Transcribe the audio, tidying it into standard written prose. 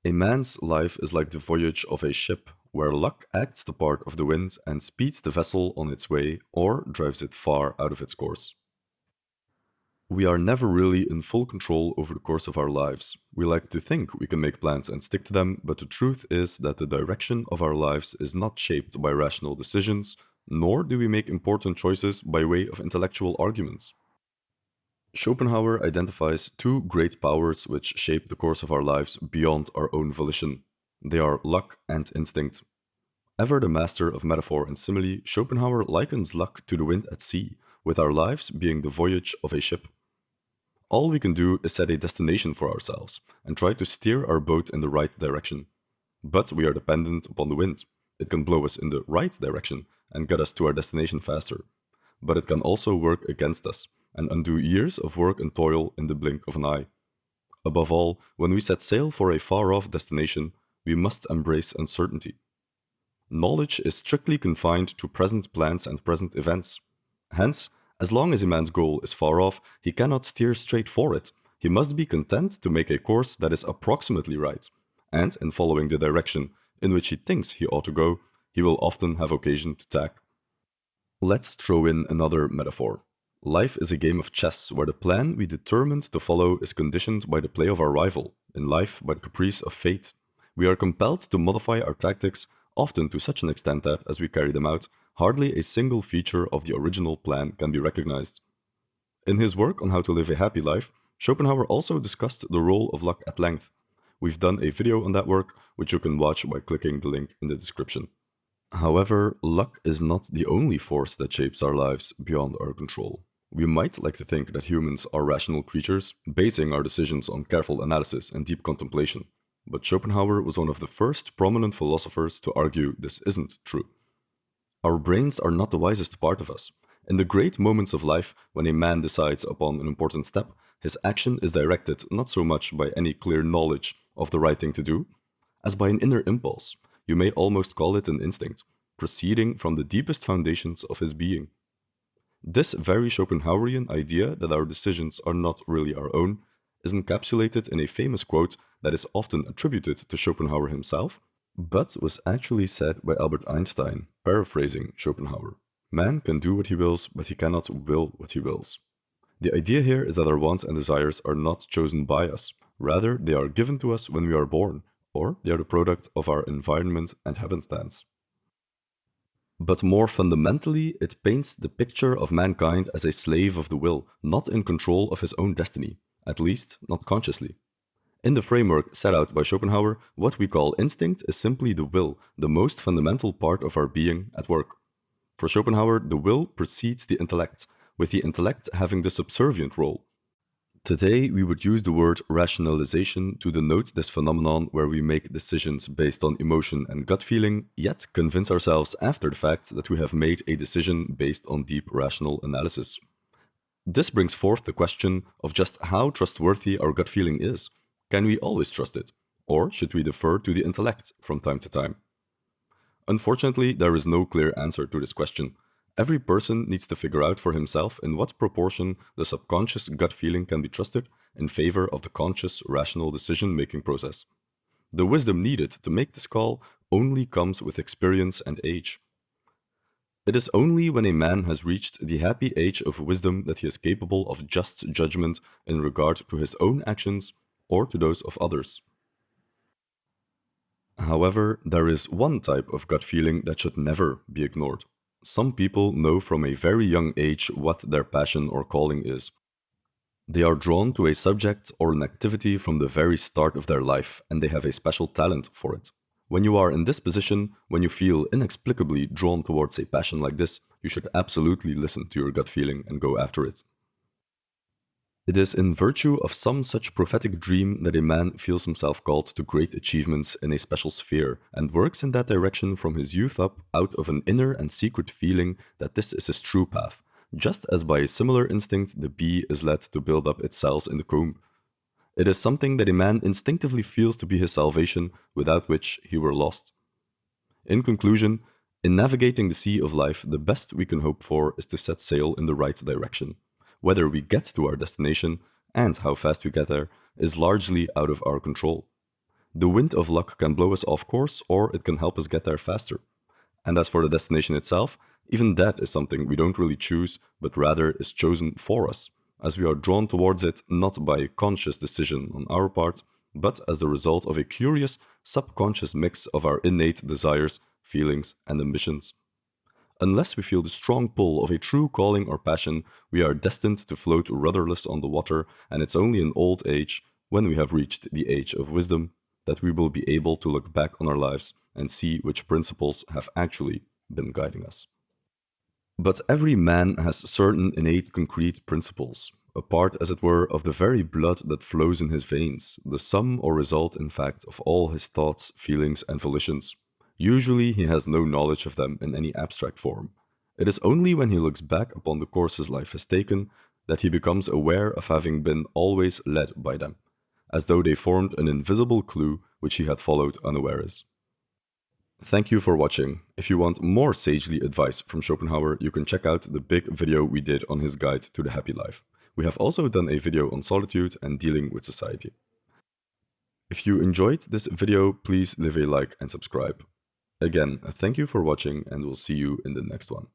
A man's life is like the voyage of a ship, where luck acts the part of the wind and speeds the vessel on its way or drives it far out of its course. We are never really in full control over the course of our lives. We like to think we can make plans and stick to them, but the truth is that the direction of our lives is not shaped by rational decisions, nor do we make important choices by way of intellectual arguments. Schopenhauer identifies two great powers which shape the course of our lives beyond our own volition. They are luck and instinct. Ever the master of metaphor and simile, Schopenhauer likens luck to the wind at sea, with our lives being the voyage of a ship. All we can do is set a destination for ourselves and try to steer our boat in the right direction. But we are dependent upon the wind. It can blow us in the right direction and get us to our destination faster. But it can also work against us and undo years of work and toil in the blink of an eye. Above all, when we set sail for a far off destination, we must embrace uncertainty. Knowledge is strictly confined to present plans and present events. Hence, as long as a man's goal is far off, he cannot steer straight for it. He must be content to make a course that is approximately right, and in following the direction in which he thinks he ought to go, he will often have occasion to tack. Let's throw in another metaphor. Life is a game of chess where the plan we determined to follow is conditioned by the play of our rival, in life by the caprice of fate. We are compelled to modify our tactics, often to such an extent that, as we carry them out, hardly a single feature of the original plan can be recognized. In his work on how to live a happy life, Schopenhauer also discussed the role of luck at length. We've done a video on that work, which you can watch by clicking the link in the description. However, luck is not the only force that shapes our lives beyond our control. We might like to think that humans are rational creatures, basing our decisions on careful analysis and deep contemplation. But Schopenhauer was one of the first prominent philosophers to argue this isn't true. Our brains are not the wisest part of us. In the great moments of life, when a man decides upon an important step, his action is directed not so much by any clear knowledge of the right thing to do, as by an inner impulse. You may almost call it an instinct, proceeding from the deepest foundations of his being. This very Schopenhauerian idea that our decisions are not really our own is encapsulated in a famous quote that is often attributed to Schopenhauer himself, but was actually said by Albert Einstein, paraphrasing Schopenhauer. Man can do what he wills, but he cannot will what he wills. The idea here is that our wants and desires are not chosen by us, rather, they are given to us when we are born, or they are the product of our environment and happenstance. But more fundamentally, it paints the picture of mankind as a slave of the will, not in control of his own destiny, at least not consciously. In the framework set out by Schopenhauer, what we call instinct is simply the will, the most fundamental part of our being at work. For Schopenhauer, the will precedes the intellect, with the intellect having the subservient role. Today, we would use the word rationalization to denote this phenomenon where we make decisions based on emotion and gut feeling, yet convince ourselves after the fact that we have made a decision based on deep rational analysis. This brings forth the question of just how trustworthy our gut feeling is. Can we always trust it? Or should we defer to the intellect from time to time? Unfortunately, there is no clear answer to this question. Every person needs to figure out for himself in what proportion the subconscious gut feeling can be trusted in favor of the conscious, rational decision making process. The wisdom needed to make this call only comes with experience and age. It is only when a man has reached the happy age of wisdom that he is capable of just judgment in regard to his own actions or to those of others. However, there is one type of gut feeling that should never be ignored. Some people know from a very young age what their passion or calling is. They are drawn to a subject or an activity from the very start of their life, and they have a special talent for it. When you are in this position, when you feel inexplicably drawn towards a passion like this, you should absolutely listen to your gut feeling and go after it. It is in virtue of some such prophetic dream that a man feels himself called to great achievements in a special sphere and works in that direction from his youth up out of an inner and secret feeling that this is his true path, just as by a similar instinct the bee is led to build up its cells in the comb. It is something that a man instinctively feels to be his salvation, without which he were lost. In conclusion, in navigating the sea of life, the best we can hope for is to set sail in the right direction. Whether we get to our destination and how fast we get there is largely out of our control. The wind of luck can blow us off course, or it can help us get there faster. And as for the destination itself, even that is something we don't really choose, but rather is chosen for us, as we are drawn towards it not by a conscious decision on our part, but as the result of a curious, subconscious mix of our innate desires, feelings, and ambitions. Unless we feel the strong pull of a true calling or passion, we are destined to float rudderless on the water, and it's only in old age, when we have reached the age of wisdom, that we will be able to look back on our lives and see which principles have actually been guiding us. But every man has certain innate concrete principles, a part, as it were, of the very blood that flows in his veins, the sum or result, in fact, of all his thoughts, feelings, and volitions. Usually he has no knowledge of them in any abstract form. It is only when he looks back upon the course his life has taken that he becomes aware of having been always led by them, as though they formed an invisible clue which he had followed unawares. Thank you for watching. If you want more sagely advice from Schopenhauer, you can check out the big video we did on his guide to the happy life. We have also done a video on solitude and dealing with society. If you enjoyed this video, please leave a like and subscribe. Again, thank you for watching, and we'll see you in the next one.